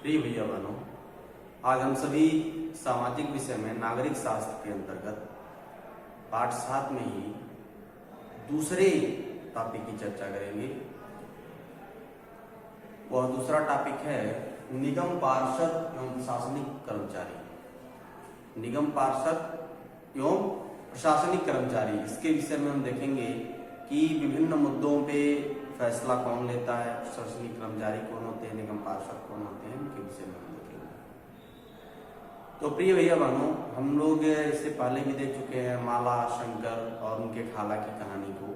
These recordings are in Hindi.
प्रिय भैया बहनों, आज हम सभी सामाजिक विषय में नागरिक शास्त्र के अंतर्गत पाठ 7 में ही दूसरे टॉपिक की चर्चा करेंगे। वह दूसरा टॉपिक है निगम पार्षद एवं प्रशासनिक कर्मचारी। निगम पार्षद एवं प्रशासनिक कर्मचारी, इसके विषय में हम देखेंगे कि विभिन्न मुद्दों पे फैसला कौन लेता है, प्रशासनिक कर्मचारी कौन होते हैं, निगम पार्षद कौन होते हैं, इनके विषय में हम देखेंगे। तो प्रिय भैया बहनों, हम लोग इससे पहले भी देख चुके हैं माला, शंकर और उनके खाला की कहानी को।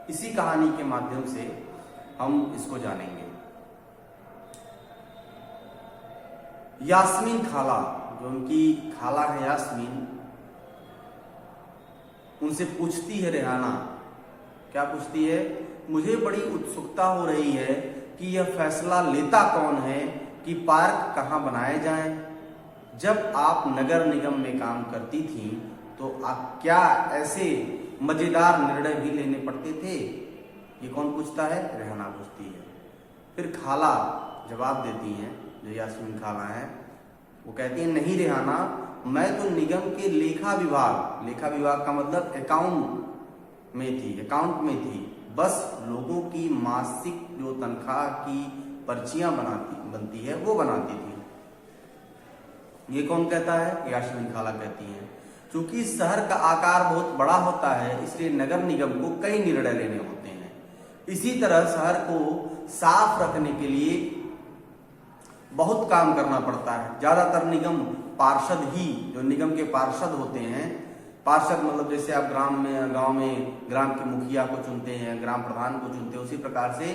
इसी कहानी के माध्यम से हम इसको जानेंगे। यास्मीन खाला, जो उनकी खाला है यास्मीन, उनसे पूछती है रेहाना, क्या पूछती है? मुझे बड़ी उत्सुकता हो रही है कि यह फैसला लेता कौन है कि पार्क कहाँ बनाए जाएं। जब आप नगर निगम में काम करती थी तो आप क्या ऐसे मजेदार निर्णय भी लेने पड़ते थे? ये कौन पूछता है? रेहाना पूछती है। फिर खाला जवाब देती हैं, जो यास्मीन खाला है, वो कहती है, नहीं रेहाना, मैं तो निगम के लेखा विभाग का मतलब अकाउंट में थी। बस लोगों की मासिक जो तनख्वाह की पर्चियां बनती है वो बनाती थी। ये कौन कहता है? यास्मीन खाला कहती हैं। क्योंकि शहर का आकार बहुत बड़ा होता है, इसलिए नगर निगम को कई निर्णय लेने होते हैं। इसी तरह शहर को साफ रखने के लिए बहुत काम करना पड़ता है। ज्यादातर निगम पार्षद ही, जो निगम के पार्षद होते हैं, पार्षद मतलब जैसे आप गांव में ग्राम के मुखिया को चुनते हैं, ग्राम प्रधान को चुनते हैं, उसी प्रकार से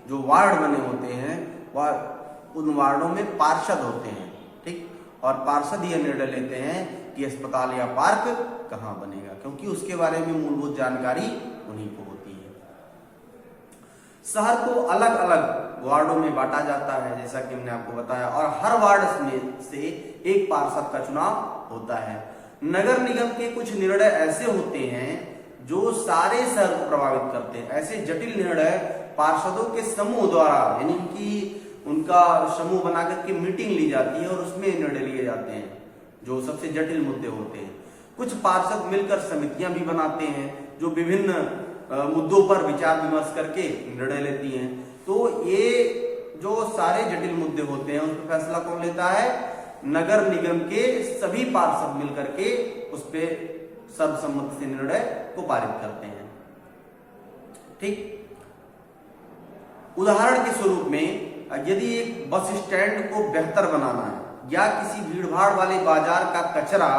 जो वार्ड बने होते हैं वह उन वार्डों में पार्षद होते हैं। ठीक, और पार्षद यह निर्णय लेते हैं कि अस्पताल या पार्क कहाँ बनेगा, क्योंकि उसके बारे में मूलभूत जानकारी उन्हीं को होती है। शहर को अलग अलग वार्डों में बांटा जाता है, जैसा कि हमने आपको बताया, और हर वार्ड में से एक पार्षद का चुनाव होता है। नगर निगम के कुछ निर्णय ऐसे होते हैं जो सारे शहर को प्रभावित करते हैं। ऐसे जटिल निर्णय पार्षदों के समूह द्वारा, यानी कि उनका समूह बना करके मीटिंग ली जाती है और उसमें निर्णय लिए जाते हैं, जो सबसे जटिल मुद्दे होते हैं। कुछ पार्षद मिलकर समितियां भी बनाते हैं जो विभिन्न मुद्दों पर विचार विमर्श करके निर्णय लेती हैं। तो ये जो सारे जटिल मुद्दे होते हैं उस पर फैसला कौन लेता है? नगर निगम के सभी पार्षद मिलकर के उस पे सर्वसम्मति से निर्णय को पारित करते हैं। ठीक, उदाहरण के स्वरूप में यदि एक बस स्टैंड को बेहतर बनाना है या किसी भीड़भाड़ वाले बाजार का कचरा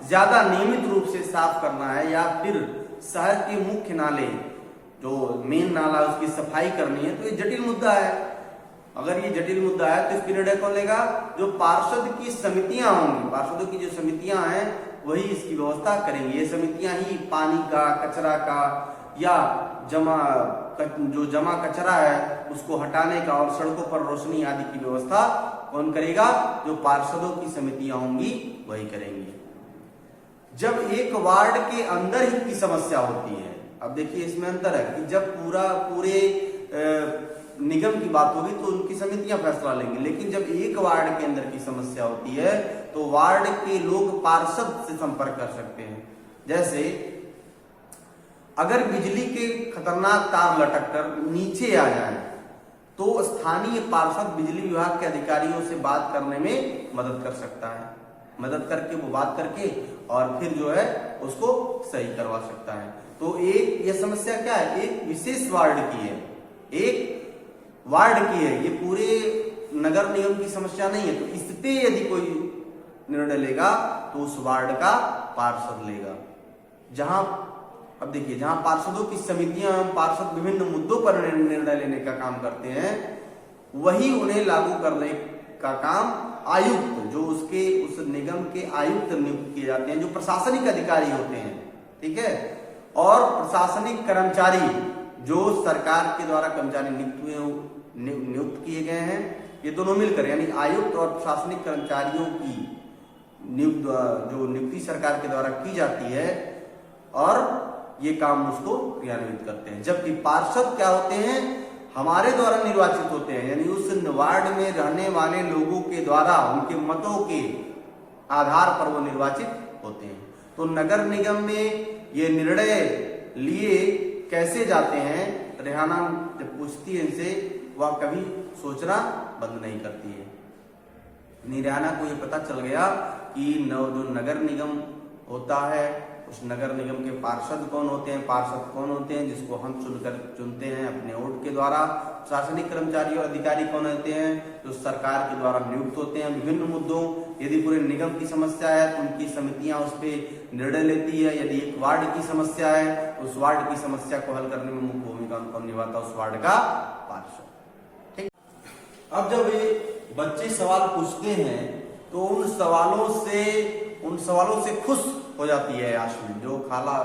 ज्यादा नियमित रूप से साफ करना है, या फिर शहर के मुख्य नाले, जो मेन नाला, उसकी सफाई करनी है, तो ये जटिल मुद्दा है। अगर ये जटिल मुद्दा है तो इसकी निर्णय कौन लेगा? जो पार्षद की समितियां होंगी, पार्षदों की जो समितियां हैं वही इसकी व्यवस्था करेंगी। ये समितियां ही पानी का, कचरा का, या जो जमा कचरा है उसको हटाने का, और सड़कों पर रोशनी आदि की व्यवस्था कौन करेगा? जो पार्षदों की समितियां होंगी वही करेंगी। जब एक वार्ड के अंदर ही की समस्या होती है, अब देखिए इसमें अंतर है कि जब पूरे निगम की बात होगी तो उनकी समितियां फैसला लेंगी, लेकिन जब एक वार्ड के अंदर की समस्या होती है तो वार्ड के लोग पार्षद से संपर्क कर सकते हैं। जैसे अगर बिजली के खतरनाक तार लटक कर नीचे आ जाए तो स्थानीय पार्षद बिजली विभाग के अधिकारियों से बात करने में मदद कर सकता है। मदद करके वो बात करके और फिर जो है उसको सही करवा सकता है। तो एक ये समस्या क्या है? एक विशेष वार्ड की है, एक वार्ड की है, ये पूरे नगर निगम की समस्या नहीं है। तो इस पे यदि कोई निर्णय लेगा तो उस वार्ड का पार्षद लेगा। जहां, अब देखिए, जहां पार्षदों की समितियां, पार्षद विभिन्न मुद्दों पर निर्णय लेने का काम करते हैं, वही उन्हें लागू करने का काम आयुक्त, जो उस निगम के आयुक्त नियुक्त किए जाते हैं, जो प्रशासनिक अधिकारी होते हैं। ठीक है, और प्रशासनिक कर्मचारी, जो सरकार के द्वारा कर्मचारी नियुक्त किए गए हैं, ये दोनों मिलकर, यानी आयुक्त और प्रशासनिक कर्मचारियों की जो नियुक्ति सरकार के द्वारा की जाती है, और ये काम उसको क्रियान्वित करते हैं। जबकि पार्षद क्या होते हैं? हमारे द्वारा निर्वाचित होते हैं, यानी उस वार्ड में रहने वाले लोगों के द्वारा उनके मतों के आधार पर वो निर्वाचित होते हैं। तो नगर निगम में ये निर्णय लिए कैसे जाते हैं, रेहाना जब पूछती है इनसे, वह कभी सोचना बंद नहीं करती है। रेहाना को ये पता चल गया कि जो नगर निगम होता है उस नगर निगम के पार्षद कौन होते हैं, पार्षद कौन होते हैं जिसको हम चुनते हैं अपने वोट के द्वारा। प्रशासनिक कर्मचारी और अधिकारी कौन होते हैं, जो सरकार के द्वारा नियुक्त होते हैं विभिन्न मुद्दों, यदि पूरे निगम की समस्या है तो उनकी समितियां उस पर निर्णय लेती है, यदि एक वार्ड की समस्या है तो उस वार्ड की समस्या को हल करने में मुख्य भूमिका कौन निभाता है, उस वार्ड का पार्षद। ठीक, अब जब ये बच्चे सवाल पूछते हैं तो उन सवालों से खुश हो जाती है यास्मीन, जो खाला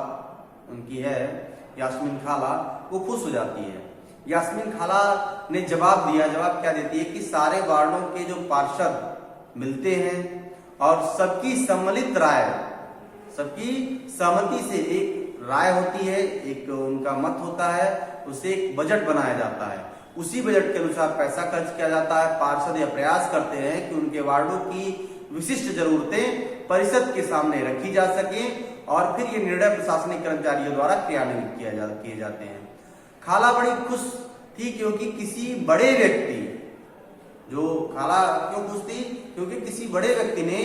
उनकी है यास्मीन खाला, वो खुश हो जाती है। यास्मीन खाला ने जवाब दिया, जवाब क्या देती है कि सारे वार्डों के जो पार्षद मिलते हैं और सबकी सम्मिलित राय, सबकी सहमति से एक राय होती है, एक उनका मत होता है, उसे एक बजट बनाया जाता है, उसी बजट के अनुसार पैसा खर्च किया जाता है। पार्षद यह प्रयास करते हैं कि उनके वार्डों की विशिष्ट जरूरतें परिषद के सामने रखी जा सके और फिर ये निर्णय प्रशासनिक कर्मचारियों द्वारा क्रियान्वित किए जाते हैं। खाला बड़ी खुश थी क्योंकि किसी बड़े व्यक्ति, जो खाला क्यों खुश थी, क्योंकि किसी बड़े व्यक्ति ने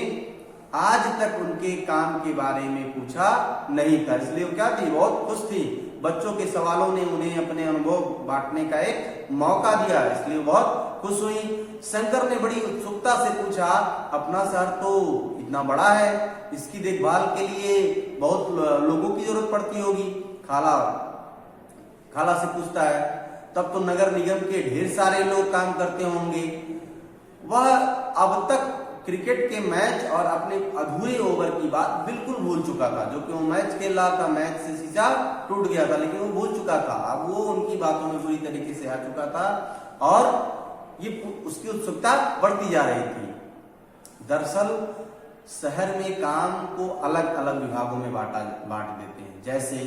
आज तक उनके काम के बारे में पूछा नहीं था, इसलिए वो क्या थी, बहुत खुश थी। बच्चों के सवालों ने उन्हें अपने अनुभव बांटने का एक मौका दिया, इसलिए बहुत खुश हुई। शंकर ने बड़ी उत्सुकता से पूछा, अपना शहर तो इतना बड़ा है, इसकी देखभाल के लिए बहुत लोगों की जरूरत पड़ती होगी। खाला से पूछता है, तब तो नगर निगम के ढेर सारे लोग काम करते होंगे। वह अब तक क्रिकेट के मैच और अपने अधूरे ओवर की बात बिल्कुल भूल चुका था, जो कि वो मैच खेल रहा था, मैच से शीशा टूट गया था, लेकिन वो भूल चुका था। अब वो उनकी बातों में पूरी तरीके से आ चुका था और ये उसकी उत्सुकता बढ़ती जा रही थी। दरअसल शहर में काम को अलग अलग विभागों में बांट देते हैं, जैसे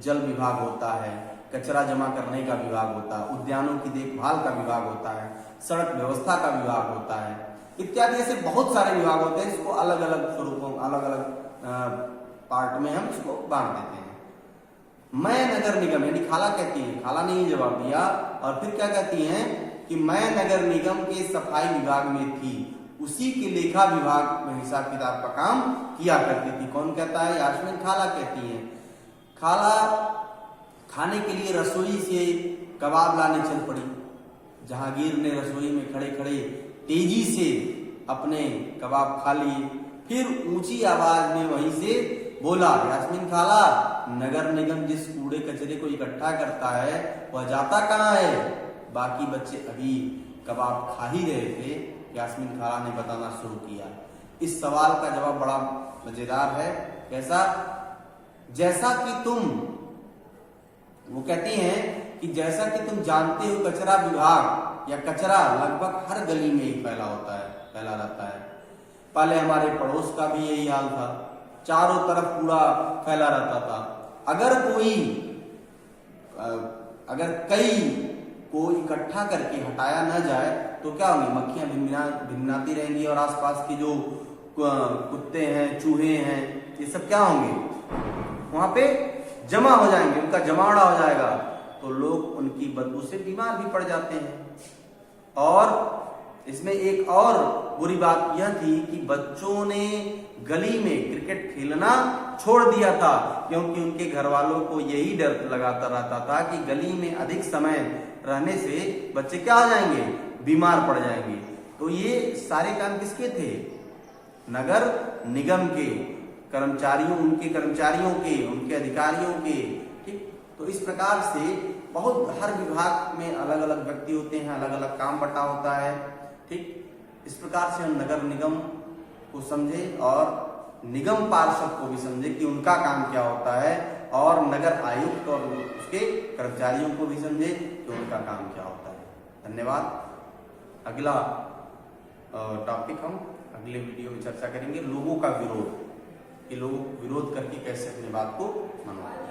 जल विभाग होता है, कचरा जमा करने का विभाग होता है, उद्यानों की देखभाल का विभाग होता है, सड़क व्यवस्था का विभाग होता है, इत्यादि ऐसे बहुत सारे विभाग होते हैं। इसको अलग अलग स्वरूपों, अलग अलग पार्ट में हम इसको बांट देते हैं। मैं नगर निगम, यानी खाला कहती है, खाला ने ये जवाब दिया और फिर क्या कहती हैं कि मैं नगर निगम के सफाई विभाग में थी, उसी के लेखा विभाग में हिसाब किताब का काम किया करती थी। कौन कहता है, यास्मीन खाला कहती है। खाला खाने के लिए रसोई से कबाब लाने चल पड़ी। जहांगीर ने रसोई में खड़े खड़े तेजी से अपने कबाब खा लिए, फिर ऊंची आवाज में वहीं से बोला, यास्मीन खाला, नगर निगम जिस कूड़े कचरे को इकट्ठा करता है वह जाता कहाँ है? बाकी बच्चे अभी कबाब खा ही रहे थे। यास्मीन खाला ने बताना शुरू किया। इस सवाल का जवाब बड़ा मजेदार है। कैसा? जैसा कि तुम, वो कहती हैं कि जैसा कि तुम जानते हो, कचरा विभाग या कचरा लगभग हर गली में ही फैला रहता है। पहले हमारे पड़ोस का भी यही हाल था, चारों तरफ कूड़ा फैला रहता था। अगर कई को इकट्ठा करके हटाया न जाए तो क्या होगी? मक्खियां भिनभिनाती रहेंगी और आसपास के जो कुत्ते हैं, चूहे हैं, ये सब क्या होंगे? वहां पे जमा हो जाएंगे, उनका जमावड़ा हो जाएगा, तो लोग उनकी बदबू से बीमार भी पड़ जाते हैं। और इसमें एक और बुरी बात यह थी कि बच्चों ने गली में क्रिकेट खेलना छोड़ दिया था, क्योंकि उनके घर वालों को यही डर लगाता रहता था कि गली में अधिक समय रहने से बच्चे क्या हो जाएंगे? बीमार पड़ जाएंगे। तो ये सारे काम किसके थे? नगर निगम के कर्मचारियों, उनके कर्मचारियों के, उनके अधिकारियों के। ठीक, तो इस प्रकार से बहुत हर विभाग में अलग अलग व्यक्ति होते हैं, अलग अलग काम बटा होता है। ठीक, इस प्रकार से हम नगर निगम को समझे और निगम पार्षद को भी समझे कि उनका काम क्या होता है, और नगर आयुक्त और उसके कर्मचारियों को भी समझे कि उनका काम क्या होता है। धन्यवाद। अगला टॉपिक हम अगले वीडियो में चर्चा करेंगे, लोगों का विरोध, कि लोग विरोध करके कैसे अपनी बात को मनवाएं।